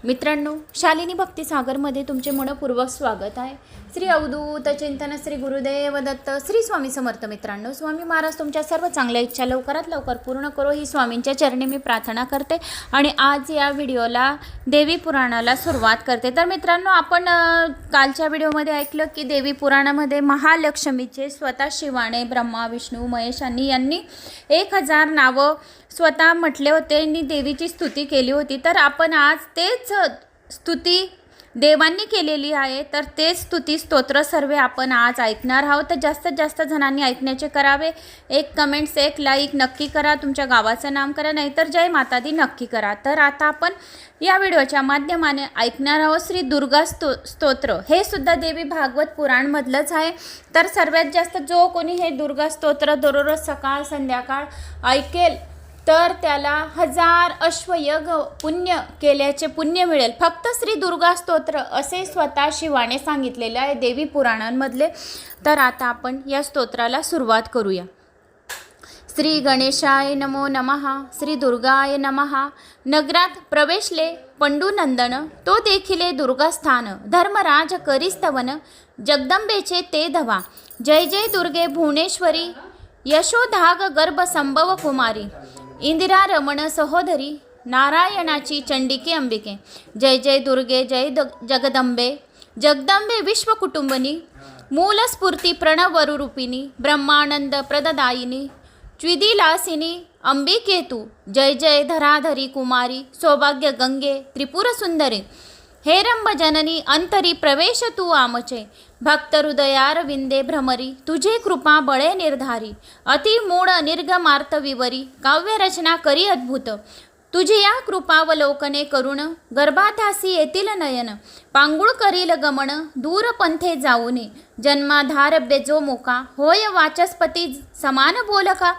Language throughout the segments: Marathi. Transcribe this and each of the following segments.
मित्रांनो, शालिनी भक्तिसागरमध्ये तुमचे मनपूर्वक स्वागत आहे। श्री अवधूत चिंतन श्री गुरुदेव दत्त श्री स्वामी समर्थ। मित्रांनो, स्वामी महाराज तुमच्या सर्व चांगल्या इच्छा लवकरात लवकर पूर्ण करो ही स्वामींच्या चरणी मी प्रार्थना करते आणि आज या व्हिडिओला देवी पुराणाला सुरुवात करते। तर मित्रांनो, आपण कालच्या व्हिडिओमध्ये ऐकलं की देवी पुराणामध्ये महालक्ष्मीचे स्वतः शिवाने ब्रह्मा विष्णू महेश यांनी 1000 नावं स्वतः म्हटले होते आणि देवीची स्तुती केली होती। तर आपण आज तेच स्तुती देवांनी केलेली आहे, तर तेच स्तुती स्तोत्र सर्व आपण आज ऐकणार आहोत। तर जास्तीत जास्त जणांनी ऐकण्याचे करावे। एक कमेंट्स, एक लाईक नक्की करा, तुमच्या गावाचं नाम करा, नाहीतर जय माता दी नक्की करा। तर आता आपण या व्हिडिओच्या माध्यमाने ऐकणार आहोत श्री दुर्गा स्तोत्र। हे सुद्धा देवी भागवत पुराणमधलंच आहे। तर सर्वात जास्त जो कोणी हे दुर्गा स्तोत्र दररोज सकाळ संध्याकाळ ऐकेल तर त्याला 1000 अश्वयग पुण्य केल्याचे पुण्य मिळेल। फक्त श्री दुर्गा स्तोत्र असे स्वतः शिवाने सांगितलेले आहे देवी पुराणांमधले। तर आता आपण या स्तोत्राला सुरुवात करूया। श्री गणेशाय नमो नमः, श्री दुर्गाय नमः। नगरात प्रवेशले पंडुनंदन, तो देखिले दुर्गास्थान। धर्मराज करिस्तवन, जगदंबेचे ते धवा। जय जय दुर्गे भुवनेश्वरी, यशोधाग गर्भ संभव कुमारी। इंदिरा रमण सहोदरी, नारायणाची चंडिके अंबिके। जय जय दुर्गे जय जगदंबे, जगदंबे विश्वकुटुंबिनी। मूलस्फूर्ती प्रणवरूपिणी, ब्रह्मानंद प्रददायिनी। त्रिदिलासिनी अंबिके तू, जय जय धराधरी कुमारी। सौभाग्य गंगे त्रिपुर सुंदरी, हेरंब जननी अंतरी प्रवेश तू आमचे। भक्त हृदयार विंदे भ्रमरी, तुझे कृपा बळे निर्धारी। अति मूळ निर्गमार्थ विवरी, काव्य रचना करी अद्भुत। तुझी या कृपावलोकने करुण, गर्भाधासी येतील नयन। पांगुळ करील गमन, दूर पंथे जाऊने। जन्माधार बेजो मोका, होय वाचस्पती समान बोलका।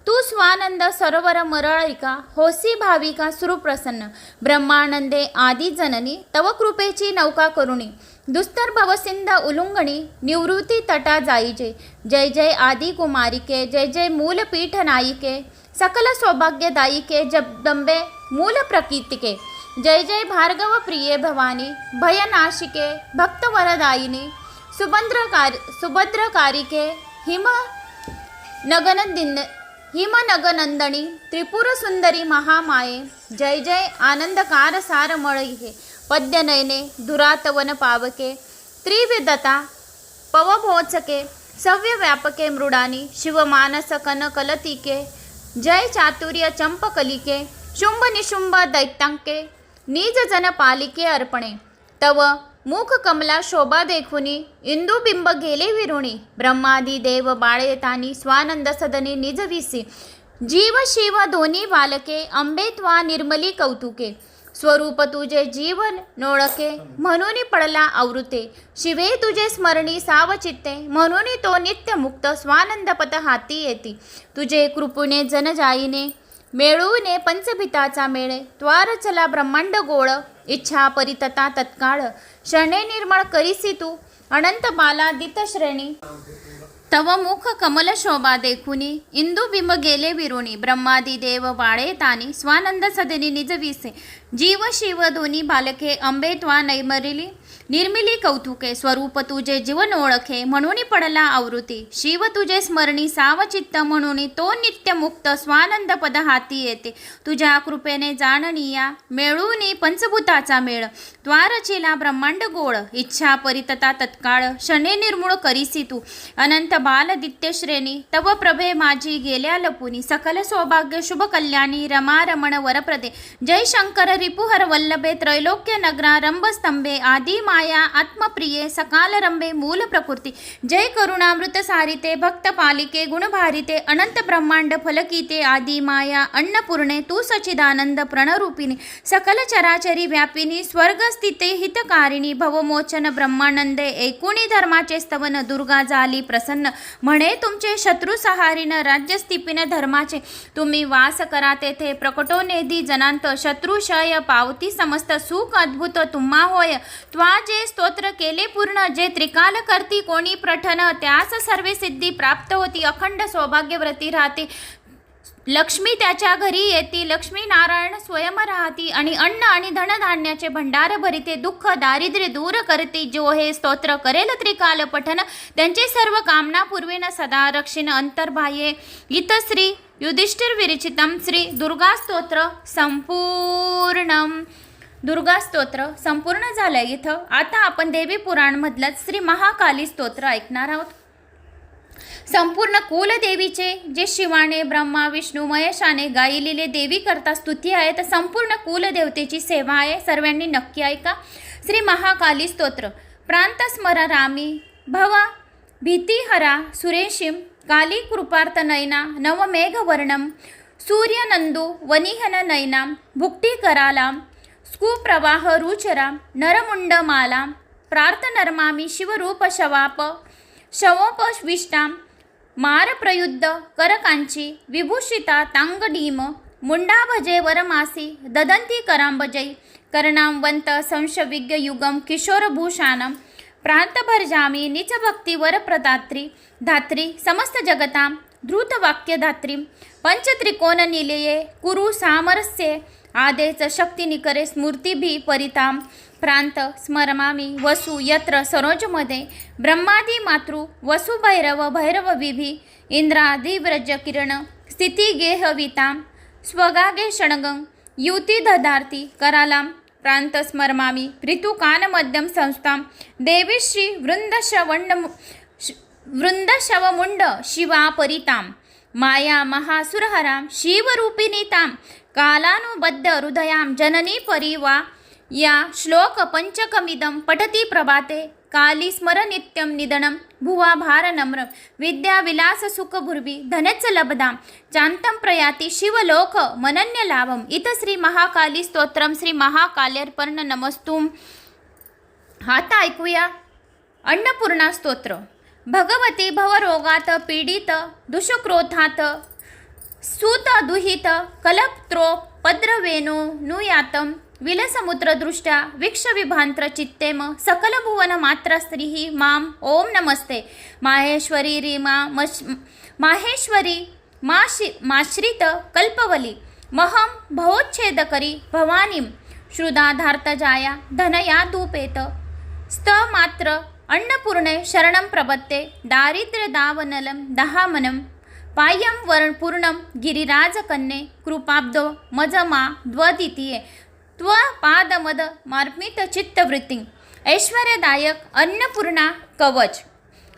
तू स्वानंद सरोवर मरळिका, होसी भाविका सुप्रसन्न। ब्रह्मानंदे आदि जननी, तव कृपेची नौका करुणी। दुस्तर भवसिंध उलुंगणी, निवृत्ती तटा जाईजे। जय जय आदि कुमारिके, जय जय मूलपीठ नायिके। सकल सौभाग्यदायिके, जगदंबे मूल प्रकीर्तिके। जय जय भार्गव प्रिये भवानी, भयनाशिके भक्तवरदायिनी। सुभद्रकारिके, हिमनगनंदनी। त्रिपुर सुंदरी महामाये। जय जय आनंदकार सारमळिके, पद्यनयने दुरातवन पावके। त्रिविदता पवभोचके, सव्यव्यापके मृडानी। शिवमानस कनकलतिके, जय चातुर्य चंपकलिके। शुंभ निशुंभ दैत्यांके, निज जन पालिके अर्पणे। तव मुख कमला शोभा देखुनी, इंदुबिंब गेले विरुणी। ब्रह्मादी देव बाळेतानी, स्वानंद सदनी निज विसी। जीव शिव दोन्ही बालके, अंबे त्वा निर्मली कौतुके। स्वरूप तुझे जीवन नोळके, म्हणून पडला आवृते। शिवे तुझे स्मरणी सावचित्ते, म्हणून तो नित्य मुक्त। स्वानंद पद हाती येती, तुझे कृपुणे जन जाईने। मेळूने पंचभिताचा मेळे, त्वार चला ब्रह्मांड गोळ। इच्छा परितता तत्काळ, शरणे निर्मळ करीसी तू। अनंत बालादित श्रेणी, तव मुख कमल शोभा देखुनी। इंदुबिंब गेले विरुणी, ब्रह्मादी देव बाळे तानी। स्वानंद सदनी निज विसे, जीव शिव दोन्ही बालके। अंबे त्वा नैमरिली निर्मिली कौतुके। स्वरूप तुझे जीवन ओळखे, म्हणून पडला आवृत्ती। शिव तुझे स्मरणी सावचित्त, म्हणून तो नित्य मुक्त। स्वानंद पद हाती येते, तुझ्या कृपेने जाणनीया। मेळूनी पंचभूताचा मेळ, त्वारचिला ब्रह्मांड गोळ। इच्छा परितता तत्काळ, शने निर्मूळ करीसी तू। अनंत बालदित्य श्रेणी, तव प्रभे माझी गेल्या लपुनी। सकल सौभाग्य शुभ कल्याणी, रमा रमण वरप्रदे। जय शंकर रिपुहर वल्लभे, त्रैलोक्य नगरा रंभ स्तंभे। आदि माया आत्मप्रिये, सकाल रंभे मूल प्रकृती। जय करुणामृत सारिते, भक्त पालिके गुणभारिते। अनंत ब्रह्मांड फलकीते, आदि माया अन्नपूर्णे। तू सच्चिदानंद प्रणरूपिणी, सकल चराचरी व्यापिनी। स्वर्गस्थिते हितकारिणी, भवमोचन ब्रह्मानंदे। एकूणी धर्माचे स्तवन, दुर्गा झाली प्रसन्न। म्हणे तुमचे शत्रु सहारीन, राज्य स्थिपिन धर्माचे। तुम्ही वास करा तेथे, प्रकटो नेदी जनांत। शत्रुशय पावती समस्त, सुख अद्भुत तुम्हा होय। त्वा जे स्तोत्र केले पूर्ण, जे त्रिकाल करती कोणी प्रठन। त्यास सर्वे सिद्धी प्राप्त होती, अखंड सौभाग्यव्रती राहते। लक्ष्मी त्याच्या घरी येती, लक्ष्मी नारायण स्वयं राहती, आणि अन्न आणि धनधान्याचे भंडार भरिते, दुःख दारिद्र्य दूर करते. जो हे स्तोत्र करेल त्रिकाल पठन, त्यांचे सर्व कामना पूर्वेन सदा रक्षिण अंतर्बाह्ये. इथं श्री युधिष्ठिर विरचितम श्री दुर्गा स्तोत्र संपूर्णम. दुर्गा स्तोत्र संपूर्ण झालंय इथं. आता आपण देवी पुराणमधलं श्री महाकाली स्तोत्र ऐकणार आहोत. संपूर्ण कुलदेवीचे जे शिवाने ब्रह्मा विष्णू महेशाने गायलेले देवी करता स्तुती आहे, तर संपूर्ण कुलदेवतेची सेवा आहे. सर्वांनी नक्की ऐका. श्री महाकाली स्तोत्र. प्रांत स्मर रामी भव भीतिहरा सुरेशिम, काली कृपार्थ नयना नवमेघ वर्णम, सूर्यनंदू वनिहन नयना भुक्ती कराला, स्कुप्रवाह रुचरा नरमुंडमाला, प्रार्थ नरमामी शिवरूप शवाप शवोपविष्टां, मार प्रयुद्ध करकांची विभूषिता तांगडीम, मुंडा भजे वरमासी ददंती करांबजै, कर्णांवंत संशविज्ञ युगम किशोरभूषाणम, प्रांतभर्जामी निचभक्ती वरप्रदात्री, धात्री समस्त जगतां धृतवाक्यधात्री, पंचत्रिकोण निलये कुरु सामरस्ये, आदेच शक्तिनिकरे स्मृतिभी परिताम, प्रांत स्मरमामी वसु यत्र सरोजमध्ये, ब्रह्मादी मातृ वसु भैरव भैरव विभी, इंद्रादी व्रज किरण स्थिती गेहविताम, स्वगागे षणगं युती दधार्ती करालाम, प्रांत स्मरमामी ऋतुकान मध्यम संस्थां, देवी श्री वृंदशवमुंड शिवा परिताम, माया महासुरहरां शिवरूपिणीतां, कालानुबद्ध हृदयां जननी परिवा, या श्लोक पंचकमिदं पठति प्रभाते, काली स्मर नित्यं निधनं भुवा भार नम्र, विद्या विलास सुख भुर्वी धनच लब्धां, चान्तं प्रयाति शिवलोक मनन्य लाभम. इथं श्री महाकाली स्तोत्रम श्री महाकाल्यर्पण नमस्तुम. आता ऐकूया अन्नपूर्णा स्तोत्र. भगवती भवरोगात पीडित दुष्क्रोधात सूत दुहित कलप्त्रो पद्रवेणो नुयातं, विलसमुद्रदृष्ट्या विक्षविभांत्र चित्तेम, सकल भुवन मात्र स्त्रीः माम ओम नमस्ते. माहेश्वरी रीमा माहेश्वरी माश्रित कल्पवली, महम भवोच्छेदकरी भवानीं, श्रुदाधार्तजाया धनया धूपेत, स्तमात्र अन्नपूर्णे शरणं प्रपत्ते, दारिद्र्य दावनलं दहामनं, पायं पूर्णं गिरिराजकन्ये, कृपाब्दो मजमा द्वदितीये, त्वपादमद मार्मित चित्तवृत्ती, ऐश्वर्यदायक अन्नपूर्णा कवच.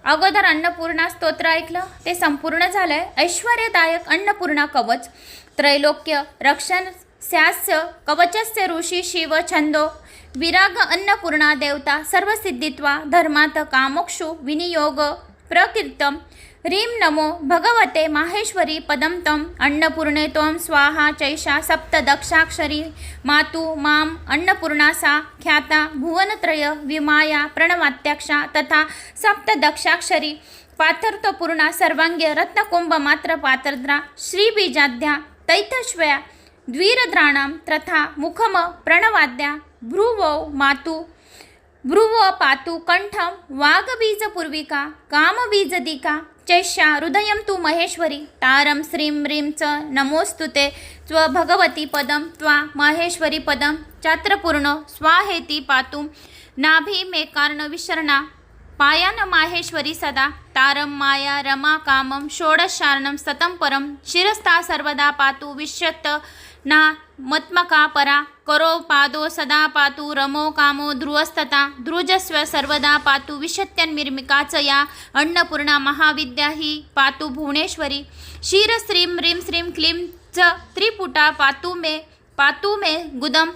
अगोदर अन्नपूर्णा स्तोत्र ऐकलं ते संपूर्ण झालंय. ऐश्वर्यदायक अन्नपूर्णा कवच, त्रैलोक्य रक्षण स्यास्य कवचस्य ऋषी शिव छंदो, विराग अन्नपूर्णा देवता सर्वसिद्धित्वा, धर्मात कामोक्षु विनियोग प्रकीर्तम, ह्रीं नमो भगवते माहेश्वरी पदं तम, अन्नपूर्णे त्वं स्वाहा चैषा सप्तदक्षाक्षरी, मातु माम अन्नपूर्णा सा ख्याता, भुवनत्रय विमाया प्रणवात्याक्षा, तथा सप्तदक्षाक्षरी, पाथर्तपूर्णा सर्वांग्य रत्नकुंभ मात्र पात्रद्रा, श्रीबीजाद्या तैतश्वया द्विरद्राणां, तथा मुखम प्रणवाद्या, भ्रुवो मातु भ्रुव पातु कंठम, वागबीजपूर्विका कामबीजदिका, चैष्या हृदयं तु महेश्वरी, तारं श्रीं ह्रीं च नमोस्तुते, त्व भगवती पदं त्वा माहेश्वरी पदं, चात्रपूर्ण स्वाहेति पातु, नाभि मे कारण विशरणा, पायान माहेश्वरी सदा, तारं माया रमा कामं, षोडशार्णं सतं परं, शिरस्था सर्वदा पातु, विश्यत ना मत्मका परा, करो पादो सदा पातु, रमो कामो ध्रुवस्तता, ध्रुजस्व सर्वदा पातु, विशत्यन्मिर्मिका च या, अन्नपूर्णा महाविद्या हि पातु भुवनेश्वरी, क्षीर श्रीं ह्रीं श्रीं क्लीं च त्रिपुटा पातु मे गुदम,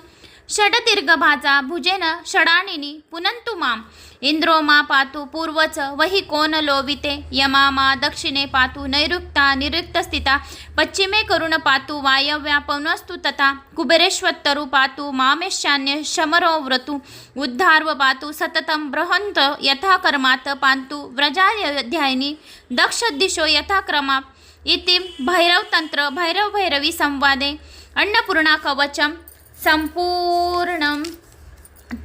षडदीर्घभाजा भुजेन षडानिनी पुनन्तु माम, इंद्रो मा पातु पूर्वच वही कोन लोविते, यमा मा दक्षिणे पातु नैऋक्ता निरुक्तस्थिता, पश्चिमे करुण पातु वायव्या पवनस्तु तथा, कुबेरेश्वत्तरु पातु मामेशान्य शमरो व्रतु, उद्धार्व पातु सततं बृहंत यथा कर्मात, पान्तु व्रजाध्यायिनी दक्ष दिशो यथा क्रमा, इति भैरवतंत्र भैरव भैरवी संवादे अन्नपूर्णा कवचम संपूर्णम.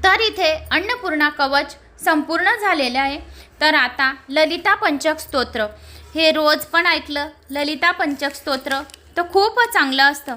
तर इथे अन्नपूर्णा कवच संपूर्ण झालेले आहे. तर आता ललिता पंचक स्तोत्र हे रोज पण ऐकलं. ललिता पंचक स्तोत्र तर खूप चांगलं असतं.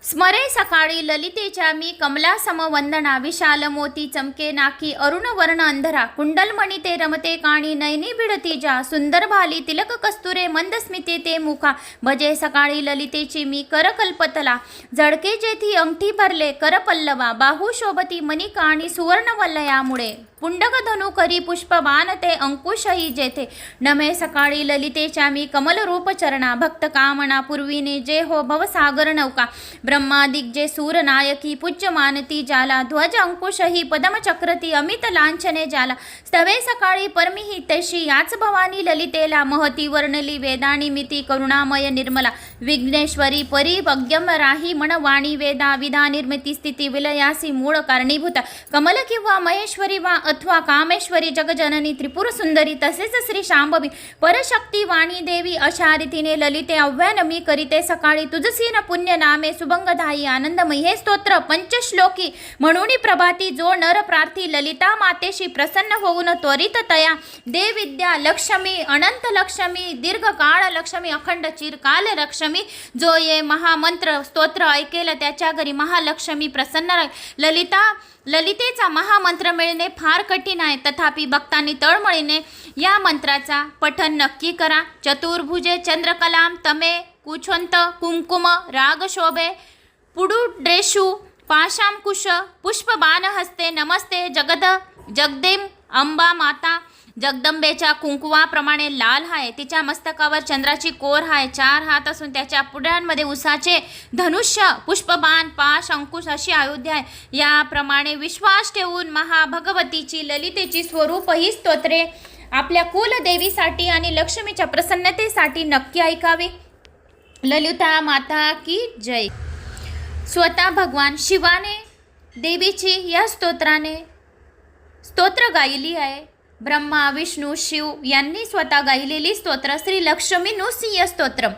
स्मरे सकाळी ललितेच्या मी कमला समवंदना, विशाल मोती चमके नाकी, अरुण वर्ण अंधरा, कुंडलमणी ते रमते काणी, नयनी भिडती जा, सुंदर भाली तिलक कस्तुरे, मंद स्मिते ते मुखा, भजे सकाळी ललितेची मी कर कल्पतला, जडके जेथी अंगठी भरले कर पल्लवा, बाहू शोभती मणिका आणि सुवर्ण वल्लयामुळे, पुंडक धनु करी पुष्प बाण ते अंकुशही जेथे, नमे सकाळी ललितेच्या मी कमल रूप चरणा, भक्त कामना पूर्वीने जे हो भवसागर नौका, ब्रह्मादिक जे सूर नायकी पूज्य मानती जाला, ध्वज अंकुशही पदम चक्रती अमित लांछने जाला, स्तवे सकाळी परमिही तशी याच भवानी ललितेला, महती वर्णली वेदाणी मिती करुणामय निर्मला, विघ्नेश्वरी परी भग्यम राही मन वाणी वेदा, विधा निर्मिती स्थिती विलयासी मूळ कारणीभूता, कमल किंवा महेश्वरी वा अथवा कामेश्वरी जगजननी त्रिपुर सुंदरी, तसेच श्री शांभवी परशक्ती वाणी देवी, अशा रीतीने ललिते आव्हान मी करीते सकाळी, तुझसीन पुण्य नामे सुभंगदायी आनंदमयी, हे स्तोत्र पंचश्लोकी म्हणून प्रभाती, जो नर प्रार्थी ललिता मातेशी प्रसन्न होऊन त्वरित तया दे विद्या लक्ष्मी, अनंत लक्ष्मी, दीर्घकाळ लक्ष्मी, अखंड चिरकाल लक्ष्मी, जो ये महामंत्र स्तोत्र ऐकेल त्याच्या घरी महालक्ष्मी प्रसन्न राहील. ललितेचा महामंत्र मिळणे फार कठीण आहे, तथापि भक्तांनी तळमळीने या मंत्राचा पठन नक्की करा. चतुर्भुजे चंद्रकलाम तमे कुछंत कुंकुम राग शोभे पुडुड्रेषु पाशांकुश पुष्पबाण हस्ते, नमस्ते जगदेम अंबा माता, जगदंबेच्या कुंकुवाप्रमाणे लाल आहे, तिच्या मस्तकावर चंद्राची कोर आहे, 4 हात असून त्याच्या पुढ्यांमध्ये उसाचे धनुष्य पुष्पबाण पाश अंकुश अशी आयुध आहे. याप्रमाणे विश्वास ठेवून महाभगवतीची ललितेची स्वरूप ही स्तोत्रे आपल्या कुलदेवीसाठी आणि लक्ष्मीच्या प्रसन्नतेसाठी नक्की ऐकावी. ललिता माता की जय. स्वतः भगवान शिवाने देवीची या स्तोत्र गायली आहे. ब्रह्मा विष्णू शिव यांनी स्वतः गायलेली स्तोत्र श्री लक्ष्मी नुसिय स्तोत्र.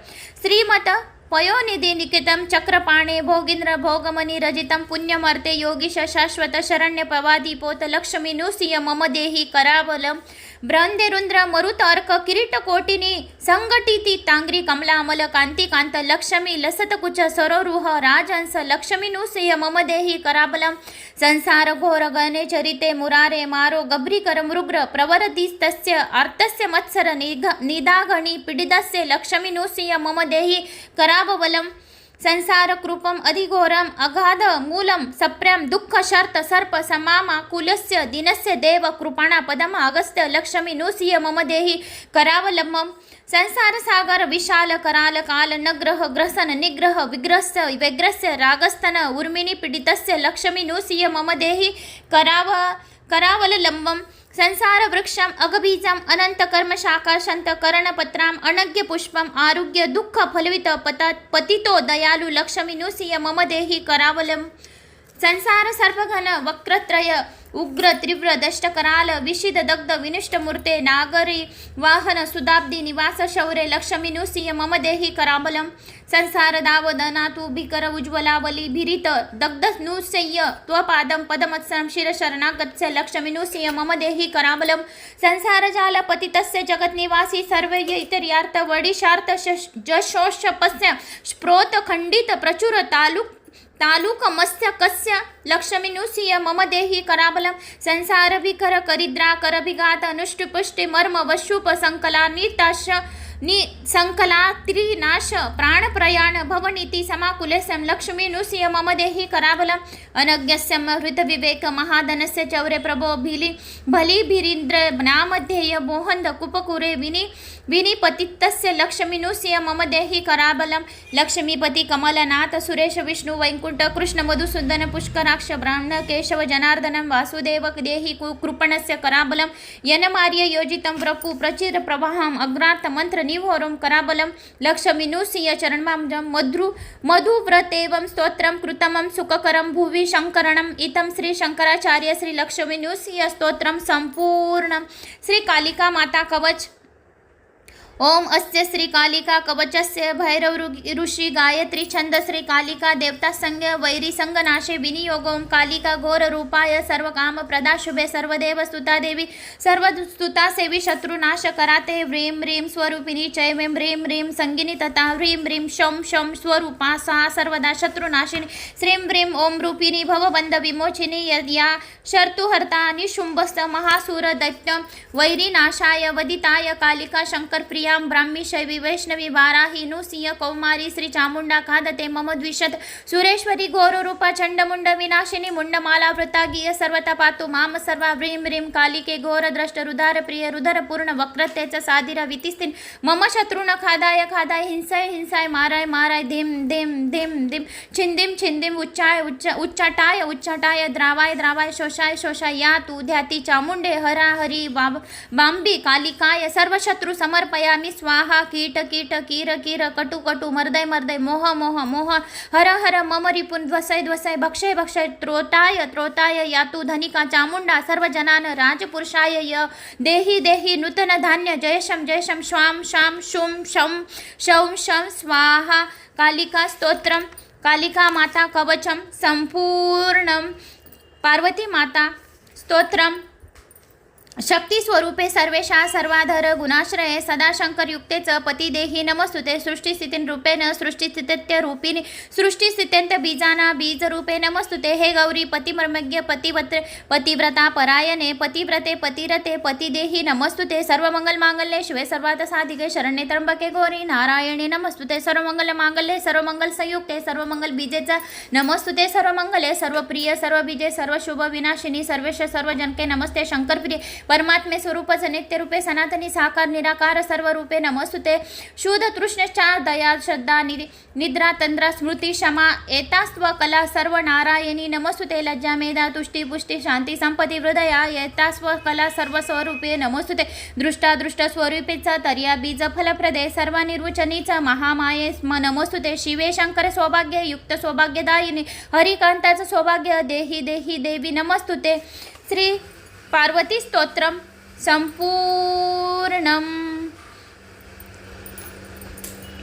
श्रीमत पयोनिधी निकेतम चक्रपाणे भोगींद्र भोगमनी रजितम पुण्यमर्ते योगीश शाश्वत शरण्य पवादी पोत लक्ष्मी नुसिय मम देही करावलम ब्रंदेरुंद्र मरुत अर्क किरीट कोटिनी संगटीती तांग्री कमला अमल कांती कांत लक्ष्मी लसत कुच सरोरुह राजहंस लक्ष्मी नुसिय मम देही कराबलम संसार घोर गणे चरिते मुरारे मारो गभ्रीकर मृग्र प्रवरदिस्तस्य आर्तस्य मत्सर निदाघणी पीडितस्य लक्ष्मी नुसिय मम देही कराबवलम संसार कृपम अधिघोरम अगाध मूलम सप्र्यम दुःख शर्त सर्प समामा कुलस्य दिनस्य देव कृपाणा पदम अगस्त्य लक्ष्मी नुसिय मम देही करावलंबम संसार सागर विशाल कराल काल नग्रह ग्रसन निग्रह विग्रस्य व्यग्रस्य रागस्तन उर्मिणी पीडितस्य लक्ष्मी नुसिय मम देही करावलंबम संसार वृक्षम अगबीजम अनंत कर्म शाखा शंत करणपत्राम अनग्य पुष्पम आरोग्य दुःख फलवित पतितो दयालु लक्ष्मी नुसिय मम देही करावलम संसार सर्वघन वक्रत्रय उग्र तीव्र दष्टकराल विशिद दग्ध विनिष्ट मूर्ते नागरी वाहन सुदाब्दी निवास शौर्य लक्ष्मी नुसिय मम देही कराबलम संसार दावदनातु भिकर उज्ज्वलावली भिरित दग्ध नुसय्य त्वपादम पदमत्सरम शिरशरणागत्स्य लक्ष्मी नुसिय मम देही कराबलम संसार जाल पतितस्य जगत निवासी सर्व इतर्यार्थ वडिशार्थ जशोषपस्य स्प्रोत खंडित प्रचुर तालुक मत्स्य कस्य लक्ष्मी नुसिय मम देही कराबलम संसार विकर करिद्रा करभिघात अनुष्टुपुष्टि मर्म वशुप संकला निर्ताश संकला त्रिनाश प्राण प्रयाण भवनीति समाकुलेसम लक्ष्मी नुसिय मम देही कराबलम अनज्ञस्य हृत विवेक महाधनस्य चौरे प्रभो भली भिरीन्द्र नामध्येय मोहंद कुपकुरे विनिपतितस्य लक्ष्मी नुसिय मम देही कराबलम लक्ष्मीपति कमलनाथ सुरेश विष्णु वैकुंठ कृष्ण मधुसूदन पुष्कराक्ष ब्राह्मण केशव जनार्दनम वासुदेव देही कृपणस्य कराबलम यनमार्य योजितं प्रपु प्रचिर प्रवाहम अग्रार्थ मंत्र निवोरम कराबलम लक्ष्मी नुसिय चरणमांजम मधुव्रतेवं स्तोत्रम कृतमं सुखकरं भुवि शंकरणम इतं श्री शंकराचार्य श्री लक्ष्मी नुसिय स्तोत्रम संपूर्ण. श्री कालिका माता कवच. ओम अस्य श्री कालिका कवचस्य भैरव ऋषि गायत्री छंद श्री कालिका देवता संग वैरी संग नाशे विनियोग ओम कालिका घोर रूपाय सर्व काम प्रदा शुभे सर्वदेव स्तुता देवी सर्व स्तुता सेवी शत्रु नाश कराते ह्रीं ह्रीं स्वरूपिणी चय वें ह्रीं ह्रीं संगिनी तथा ह्रीं ह्रीं शं शं स्वरूपा सा सर्वदा शत्रुनाशिनी श्रीं ह्रीं ओम रूपिणी भवबंध विमोचिनी या शर्तुहर्ता निशुंभस्त महासुर दैत्य वैरीनाशाय वदिताय कालिका शंकर प्रियां ब्राह्मी शैवी वैष्णवी वाराही नुसिंह कौमारी श्री चामुंडा खादते मम द्विषत सुरेश्वरी घोर रूपा चंडमुंड विनाशिनी मुंडमाला वृतागीय सर्वता पातु माम सर्वा ह्रीं ह्रीं कालिके घोर द्रष्ट रुधार प्रिय रुधर पूर्ण वक्रतेच साधिर वितिस्तिन मम शत्रुन खादाय खादाय हिंसाय हिंसाय माराय माराय धीम धीम धीम धीम छिंदिम छिंदिम उच्चाय उच्चाटाय उच्चाटाय द्रावाय द्रावाय शोषाय शोषाय या तू ध्याती चामुंडे हरा हरी बांबी कालिकाय सर्व शत्रु समर्पयामि स्वाहा कीट कीट कीर कीर कटु कटु मर्दय मर्दय मोह मोह मोह हर हर मम रिपुन ध्वसय ध्वसय भक्षय भक्षय त्रोताय त्रोताय यातु धनिका चामुंडा सर्व जनान राजपुरुषाय य देहि देहि नूतन धान्य जयशम श्वाम शाम शुम शम शौम शम स्वाहा कालिका स्तोत्रम कालिका माता कवचम संपूर्णम पार्वती माता स्तोत्रम शक्ती स्वरूपे सर्वेशा सर्वाधर गुणाश्रये सदाशंकर युक्तेच पतिदेही नमस्तुते सृष्टिस्थितीन रूपेण सृष्टिस्थित्य रूपिणी सृष्टिस्थित्यंत बीजाना बीज रूपे नमस्तुते हे गौरी पतिमर्मज्ञ पतिव्रता परायणे पतिव्रते पतिरते पतिदेही नमस्तुते सर्वमंगल मांगल्ये शिवे सर्वार्थ साधिके शरण्ये त्र्यंबके गौरी नारायणी नमस्तुते सर्वमंगल मांगल्ये सर्वमंगल संयुक्ते सर्वमंगल बीजेचा नमस्तुते सर्वमंगले सर्वप्रिय सर्वबीजे सर्वशुभ विनाशिनी सर्वेश सर्वजनके नमस्ते शंकरप्रिय परमात्मे स्वरूपच नित्य रूपे सनातनी साकार निराकार सर्व रूपे नमस्तुते शुद्ध तृष्णेच्छा दया श्रद्धा निद्रा तंद्रा स्मृती क्षमा एतास्त्व कला सर्व नारायणी नमस्तुते लज्जा मेधा तुष्टी पुष्टी शांती संपत्ती हृदया एतास्व कला सर्व स्वरूपे नमस्तुते दृष्टा दृष्ट स्वरूपेचा तर्या बीज फलप्रदे सर्व निर्वचनीचा महामाये नमस्तुते शिवे शंकर सौभाग्य युक्त सौभाग्यदायिनी हरिकांताचं सौभाग्य देही देही देवी नमस्तुते श्री पार्वती स्तोत्रम संपूर्णम।